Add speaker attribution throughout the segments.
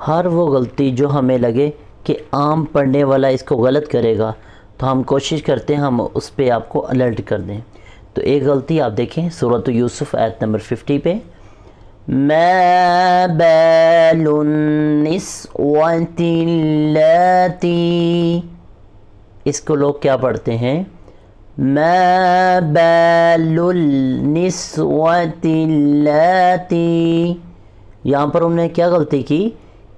Speaker 1: हर वो गलती जो हमें लगे कि आम पढ़ने वाला इसको गलत करेगा, तो हम कोशिश करते हैं हम उस पर आपको अलर्ट कर दें। तो एक गलती आप देखें सूरत यूसुफ आयत नंबर 50 पे, मा बालुन निस्वतिल्लाती, इसको लोग क्या पढ़ते हैं, मा बालुल निस्वतिल्लाती। यहाँ पर उन्होंने क्या गलती की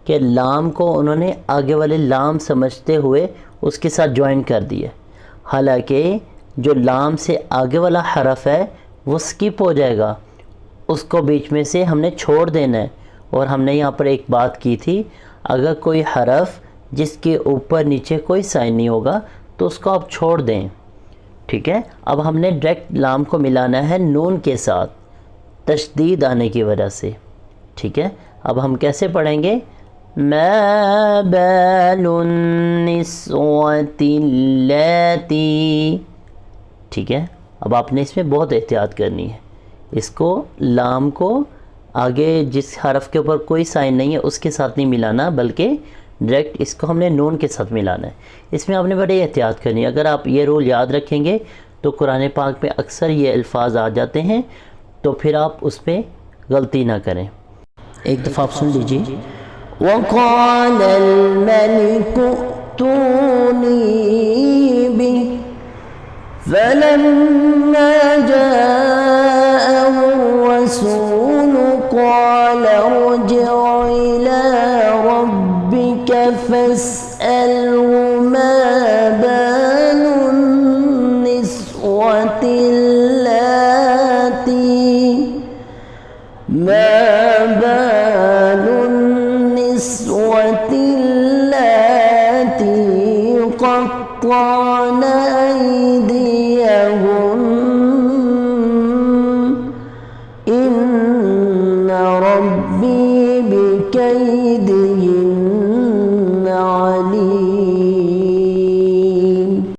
Speaker 1: कि लाम को उन्होंने आगे वाले लाम समझते हुए उसके साथ ज्वाइन कर दिया, हालांकि जो लाम से आगे वाला हरफ है वो स्किप हो जाएगा, उसको बीच में से हमने छोड़ देना है। और हमने यहाँ पर एक बात की थी, अगर कोई हरफ जिसके ऊपर नीचे कोई साइन नहीं होगा तो उसको आप छोड़ दें, ठीक है। अब हमने डायरेक्ट लाम को मिलाना है नून के साथ तशदीद आने की वजह से, ठीक है। अब हम कैसे पढ़ेंगे, मा बालुन निस्वतिल्लाती, ठीक है। अब आपने इसमें बहुत एहतियात करनी है, इसको लाम को आगे जिस हरफ के ऊपर कोई साइन नहीं है उसके साथ नहीं मिलाना, बल्कि डायरेक्ट इसको हमने नून के साथ मिलाना है। इसमें आपने बड़ी एहतियात करनी है। अगर आप ये रूल याद रखेंगे तो कुरान पाक में अक्सर ये अल्फाज आ जाते हैं, तो फिर आप उस पर गलती ना करें। एक दफ़ा आप सुन लीजिए,
Speaker 2: वक़ालल मलिकु तूनी बिही फलम्मा जाअहु रसूलु क़ाल इरजिअ इला रब्बिक फस्अलहु मा बालुन निस्वतिल्लाती मा बालुन निस्वतिल्लाती क़त्तअन अयदियहुन इन्न रब्बी बिकैदिहिन